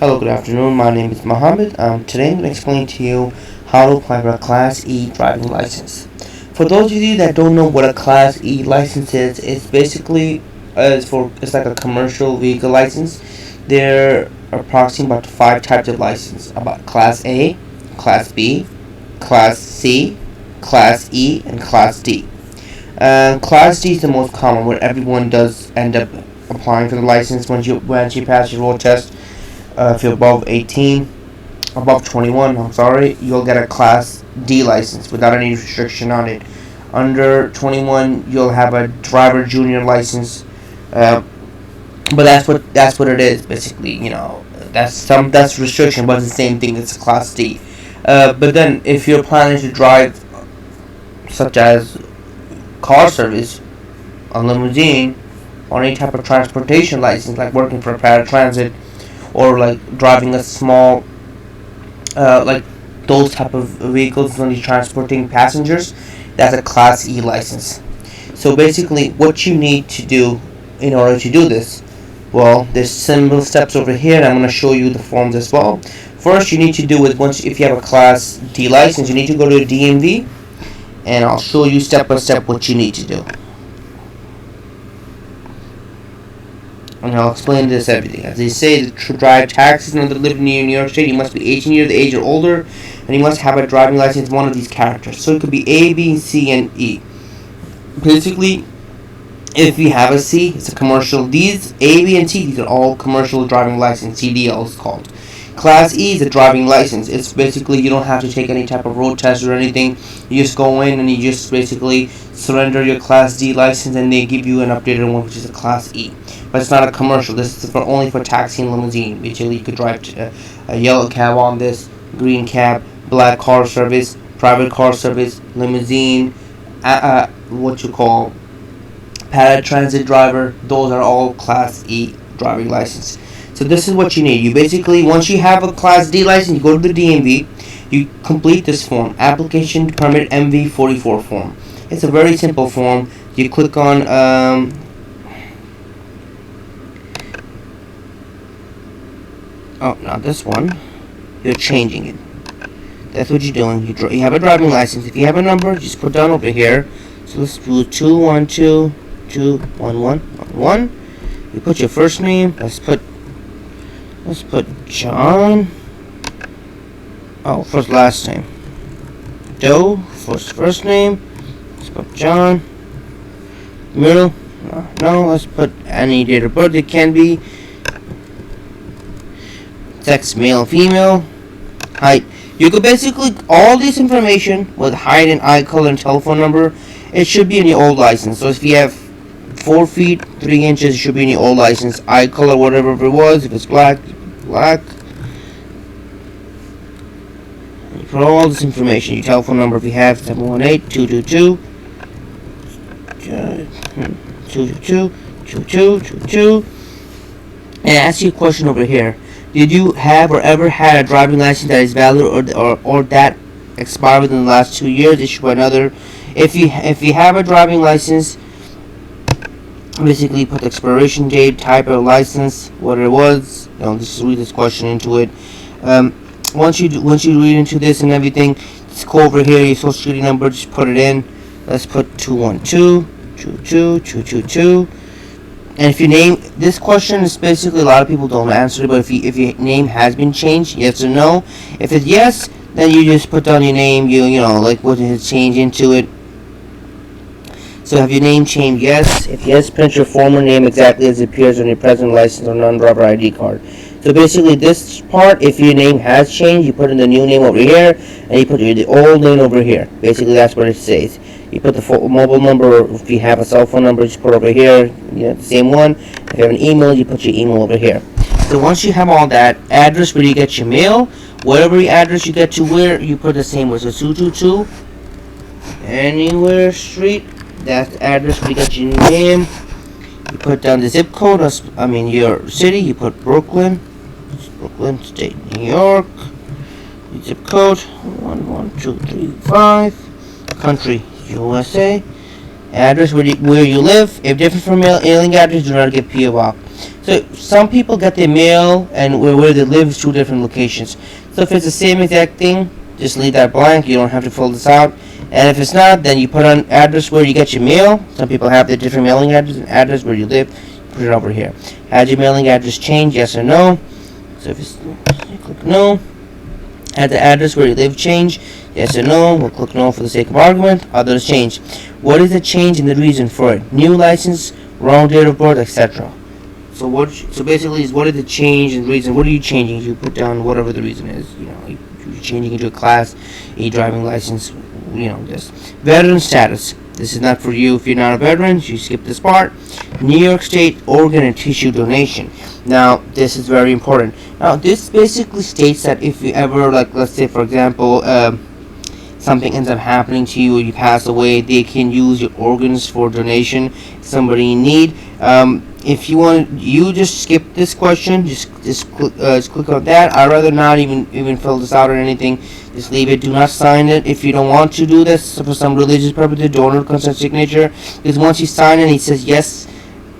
Hello, good afternoon. My name is Mohammed. Today I'm going to explain to you how to apply for a Class E driving license. For those of you that don't know what a Class E license is, it's basically it's like a commercial vehicle license. There are approximately about 5 types of license: about Class A, Class B, Class C, Class E, and Class D. Class D is the most common, where everyone does end up applying for the license once you pass your road test. If you're above 21, I'm sorry, you'll get a Class D license without any restriction on it. Under 21, you'll have a driver junior license, uh, but that's what it is basically. That's restriction, but it's the same thing. It's a Class D. But then, if you're planning to drive, such as car service, a limousine, or any type of transportation license, like working for a paratransit, or like driving a small, like those type of vehicles only transporting passengers, that's a Class E license. So basically, what you need to do in order to do this, well, there's simple steps over here, and I'm going to show you the forms as well. First, you need to do it if you have a Class D license, you need to go to a DMV, and I'll show you step by step what you need to do. And I'll explain this everything. As they say, to drive taxis and to live near New York State, you must be 18 years of age or older, and you must have a driving license one of these characters. So it could be A, B, C, and E. Basically, if you have a C, it's a commercial. These A, B, and C, these are all commercial driving license. CDL is called. Class E is a driving license. It's basically you don't have to take any type of road test or anything. You just go in and you just basically surrender your Class D license, and they give you an updated one, which is a Class E. But it's not a commercial. This is only for taxi and limousine. Basically, you could drive a yellow cab on this, green cab, black car service, private car service, limousine, what you call paratransit driver. Those are all Class E driving license. So this is what you need. You basically, once you have a Class D license, you go to the DMV, you complete this form, application permit MV44 form. It's a very simple form. You click on not this one. You're changing it. That's what you're doing. You have a driving license. If you have a number, just put down over here. So let's do 212-21111. You put your first name. Let's put John. First last name. Doe. First name. Let's put John. Middle. No. Let's put any date of birth. It can be sex, male, female, height. You could basically all this information with height and eye color and telephone number. It should be in your old license. So if you have 4 feet 3 inches, it should be in your old license. Eye color, whatever it was. If it's black. You put all this information. Your telephone number, if you have, 718-222-2222, and ask you a question over here. Did you have or ever had a driving license that is valid or that expired within the last 2 years, issued by another? If you have a driving license, basically put the expiration date, type of license, what it was. Just read this question into it. Once you read into this and everything, just go over here, your social security number, just put it in. Let's put 212-222-222. And if your name, this question is basically a lot of people don't answer it, but if your name has been changed, yes or no. If it's yes, then you just put down your name, like what has changed into it. So have your name changed? Yes. If yes, print your former name exactly as it appears on your present license or non-driver ID card. So basically this part, if your name has changed, you put in the new name over here, and you put the old name over here. Basically that's what it says. You put the mobile number, or if you have a cell phone number, just put over here, the same one. If you have an email, you put your email over here. So once you have all that, address where you get your mail, whatever address you get to where, you put the same word. So 222 Anywhere Street, that's the address where you get your name. You put down the zip code, your city, you put Brooklyn State, New York. Zip code 11235. Country USA. Address where you live. If different from mailing address, do not get P.O. Box. So some people get their mail and where they live is two different locations. So if it's the same exact thing, just leave that blank. You don't have to fill this out. And if it's not, then you put on address where you get your mail. Some people have their different mailing address and address where you live. Put it over here. Has your mailing address changed? Yes or no? So if it's, you click no. Has the address where you live changed? Yes or no? We'll click no for the sake of argument. Others change. What is the change and the reason for it? New license, wrong date of birth, etc. So basically is what is the change and reason? What are you changing? You put down whatever the reason is. You're changing into a Class A driving license. This veteran status. This is not for you if you're not a veteran. You skip this part. New York State organ and tissue donation. Now this is very important. Now this basically states that if you ever, like, let's say for example, something ends up happening to you or you pass away, they can use your organs for donation. Somebody in need. If you want, you just skip this question. Just click on that. I'd rather not even fill this out or anything. Just leave it. Do not sign it if you don't want to do this for some religious purposes. Donor consent signature. Because once you sign it, it says yes.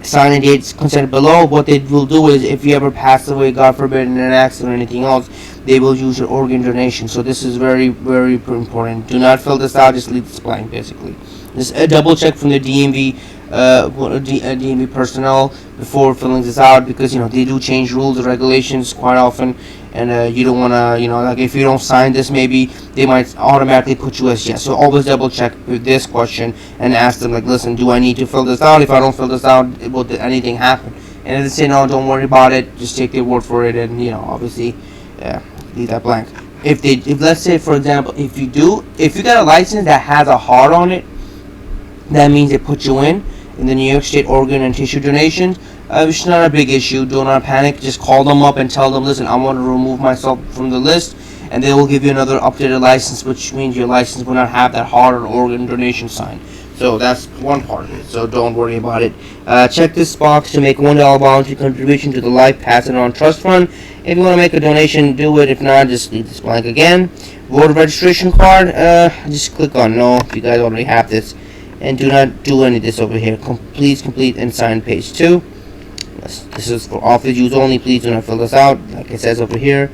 Sign and date consent below. What they will do is, if you ever pass away, God forbid, in an accident or anything else, they will use your organ donation. So this is very, very important. Do not fill this out. Just leave this blank, basically. Just double check from the DMV. DMV personnel before filling this out, because they do change rules and regulations quite often, and you don't want to, like, if you don't sign this, maybe they might automatically put you as yes. So always double check with this question and ask them, like, listen, do I need to fill this out? If I don't fill this out, will anything happen? And if they say no, don't worry about it, just take their word for it, and obviously leave that blank. If let's say for example, if you got a license that has a heart on it, that means they put you in the New York State organ and tissue donation. It's not a big issue. Do not panic. Just call them up and tell them, listen, I want to remove myself from the list, and they will give you another updated license, which means your license will not have that heart or organ donation sign. So that's one part of it. So don't worry about it. Check this box to make $1 voluntary contribution to the Life Pass It On Trust Fund. If you want to make a donation, do it. If not, just leave this blank again. Voter registration card. Just click on no if you guys already have this. And do not do any of this over here. Please complete and sign page 2. This is for office use only. Please do not fill this out, like it says over here.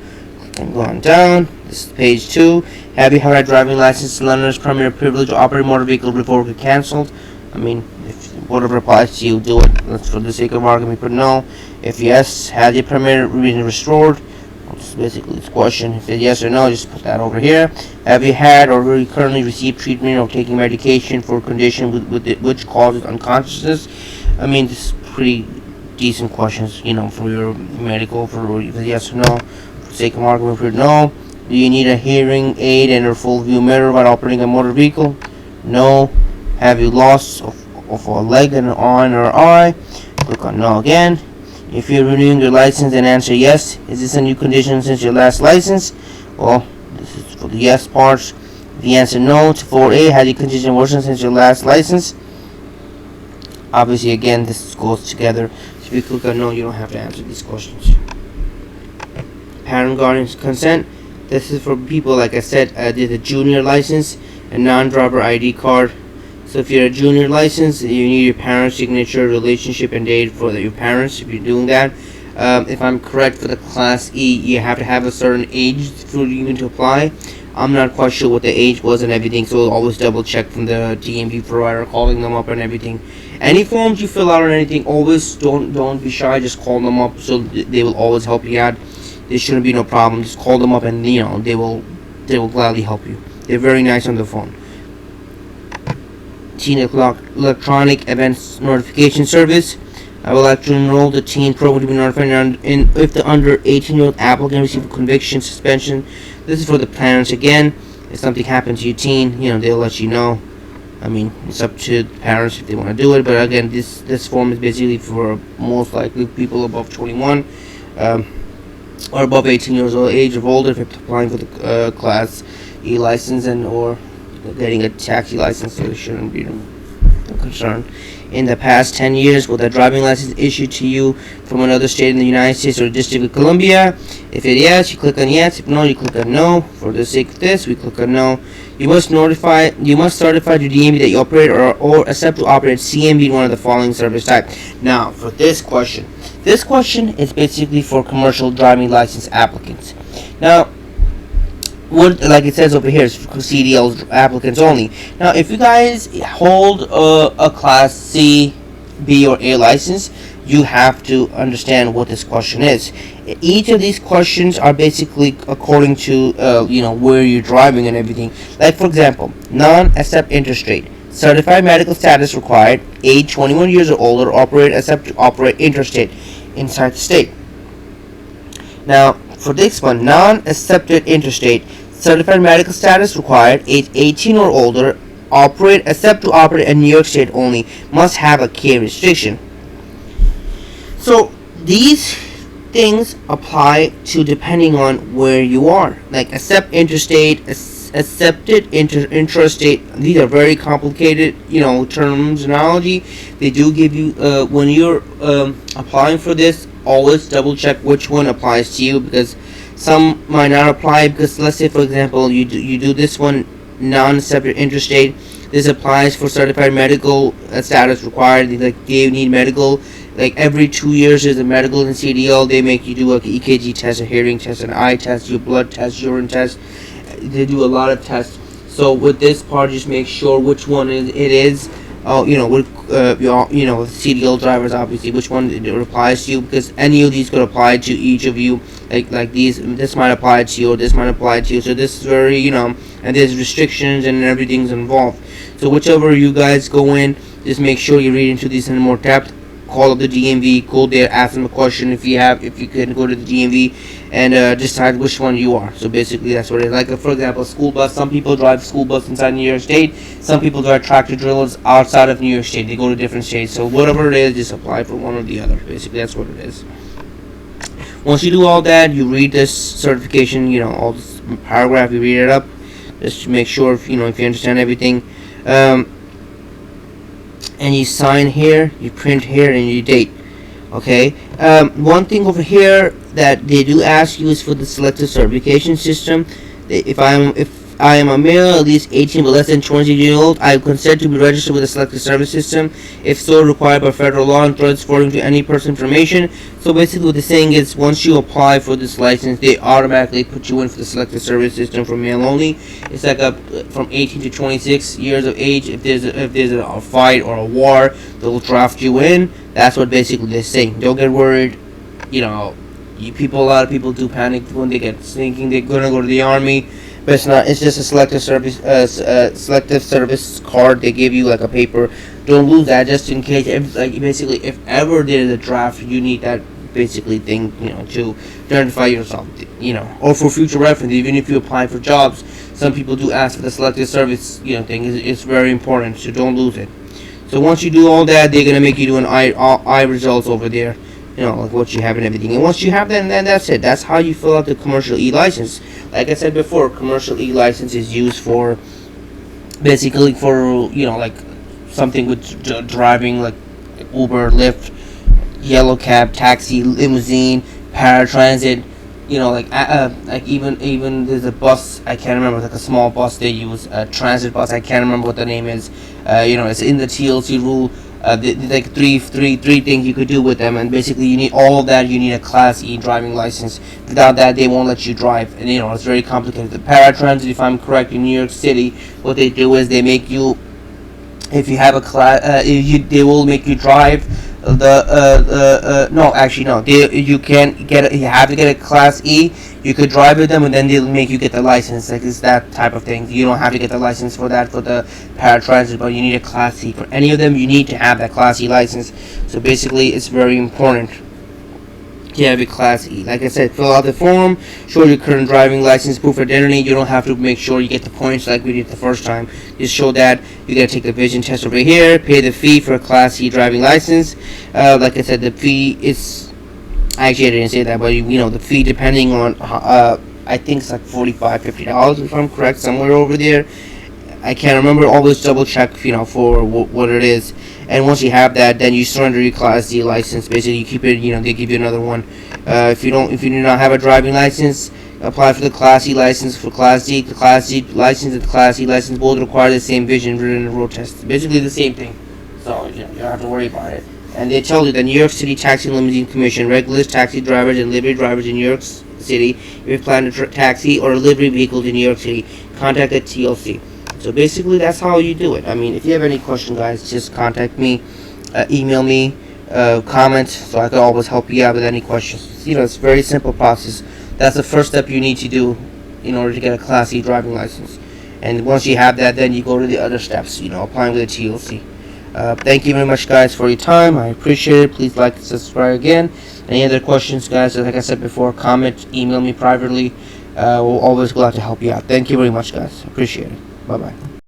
I'm going down. This is page 2. Have you had a driving license, learner's primary privilege, or operate motor vehicle revoked or cancelled? I mean, if whatever applies to you, do it. That's for the sake of argument. Put no. If yes, has your primary reason restored? It's basically this question. If it's yes or no, just put that over here. Have you had or really currently received treatment or taking medication for a condition which causes unconsciousness? I mean, this is pretty decent questions, for your medical, for yes or no. For the sake of argument, for no. Do you need a hearing aid and a full view mirror while operating a motor vehicle? No. Have you loss of a leg and an arm or eye? Click on no again. If you're renewing your license, then answer yes. Is this a new condition since your last license? Well, this is for the yes parts. If you answer no to 4A, has your condition worsened since your last license? Obviously, again, this goes together. So if you click on no, you don't have to answer these questions. Parent guardian consent. This is for people, like I said, did a junior license, a non-driver ID card. So if you're a junior license, you need your parents' signature, relationship, and date for your parents if you're doing that. If I'm correct, for the Class E, you have to have a certain age for you even to apply. I'm not quite sure what the age was and everything, so always double check from the DMV provider, calling them up and everything. Any forms you fill out or anything, always don't be shy. Just call them up, so they will always help you out. There shouldn't be no problem. Just call them up, and they will gladly help you. They're very nice on the phone. Teen Electronic Events Notification Service. I would like to enroll the teen program to be notified if the under 18-year-old applicant receives a conviction, suspension. This is for the parents again. If something happens to your teen, they'll let you know. I mean, it's up to the parents if they want to do it. But again, this form is basically for most likely people above 21 or above 18 years old, age of older, if you're applying for the Class E license or getting a taxi license, so there shouldn't be no concern. in the past 10 years with a driving license issued to you from another state in the United States or District of Columbia? If it yes, you click on yes. If no, you click on no. For the sake of this, we click on no. You must certify your DMV that you operate or accept to operate CMV in one of the following service types. Now, for this question is basically for commercial driving license applicants. Now, what, like it says over here, is for CDL applicants only. Now, if you guys hold a Class C, B, or A license, you have to understand what this question is. Each of these questions are basically according to where you're driving and everything. Like, for example, non-accept interstate, certified medical status required, age 21 years or older, operate interstate inside the state. Now, for this one, non-accepted interstate, certified medical status required, age 18 or older, accept to operate in New York State only, must have a K restriction. So these things apply to depending on where you are. Like accept interstate, accepted intrastate. These are very complicated, terminology. They do give you when you're applying for this, always double check which one applies to you, because some might not apply. Because let's say, for example, you do this one, non-accepted interstate. This applies for certified medical status required. Like they need medical. Like every 2 years there's a medical in CDL. They make you do like an EKG test, a hearing test, an eye test, your blood test, urine test. They do a lot of tests. So with this part, just make sure which one it is. With CDL drivers, obviously, which one it applies to you, because any of these could apply to each of you. Like these, this might apply to you, or this might apply to you. So this is very, and there's restrictions and everything's involved. So whichever you guys go in, just make sure you read into these in more depth. Call up the DMV, go there, ask them a question if you can go to the DMV and decide which one you are. So basically that's what it is. Like for example, school bus, some people drive school bus inside New York State, some people drive tractor trailers outside of New York State. They go to different states. So whatever it is, just apply for one or the other. Basically that's what it is. Once you do all that, you read this certification, all this paragraph, you read it up, just to make sure if you understand everything. And you sign here, you print here, and you date. Okay. One thing over here that they do ask you is for the selective certification system. If I am a male, at least 18 but less than 20 years old, I consent to be registered with the selective service system, if so required by federal law, and transferring to any person's information. So basically what they're saying is, once you apply for this license, they automatically put you in for the selective service system for male only. It's like from 18 to 26 years of age. If there's a fight or a war, they'll draft you in. That's what basically they're saying. Don't get worried. A lot of people do panic when they get thinking they're gonna go to the army. But it's not. It's just a selective service card. They give you like a paper. Don't lose that, just in case. If ever there's a draft, you need that basically thing, to identify yourself, or for future reference. Even if you apply for jobs, some people do ask for the selective service, thing. It's very important, so don't lose it. So once you do all that, they're gonna make you do an eye results over there. Like what you have and everything. And once you have that, then that's it. That's how you fill out the commercial e-license. Like I said before, commercial e-license is used for, basically for, like something with driving, like Uber, Lyft, yellow cab, taxi, limousine, paratransit. Like even there's a bus, I can't remember, like a small bus they use, a transit bus, I can't remember what the name is. It's in the TLC rule. Like three things you could do with them, and basically you need all of that. You need a Class E driving license. Without that, they won't let you drive, and it's very complicated. The paratransit, if I'm correct, in New York City, what they do is they make you, if you have a class, they will make you drive you can't get it. You have to get a Class E. You could drive with them, and then they'll make you get the license. Like it's that type of thing. You don't have to get the license for that for the paratransit, but you need a Class E for any of them. You need to have that Class E license. So basically, it's very important to have a Class E. Like I said, fill out the form, show your current driving license, proof of identity. You don't have to make sure you get the points like we did the first time. Just show that. You gotta take the vision test over here. Pay the fee for a Class E driving license. Like I said, the fee is. Actually, I didn't say that, but the fee, depending on, I think it's like $45, $50 if I'm correct, somewhere over there. I can't remember. Always double check, for what it is. And once you have that, then you surrender your Class D license. Basically, you keep it. They give you another one. If you do not have a driving license, apply for the Class E license. For Class D, the Class D license and the Class E license both require the same vision written and road test. Basically the same thing. So you don't have to worry about it. And they tell you the New York City Taxi and Limousine Commission regulates taxi drivers and livery drivers in New York City. If you plan to taxi or livery vehicles in New York City, contact the TLC. So basically, that's how you do it. I mean, if you have any question, guys, just contact me, email me, comment, so I can always help you out with any questions. It's a very simple process. That's the first step you need to do in order to get a Class E driving license. And once you have that, then you go to the other steps, applying with the TLC. Thank you very much, guys, for your time. I appreciate it. Please like and subscribe again. Any other questions, guys, like I said before, comment, email me privately. We'll always glad to help you out. Thank you very much, guys. Appreciate it. Bye-bye.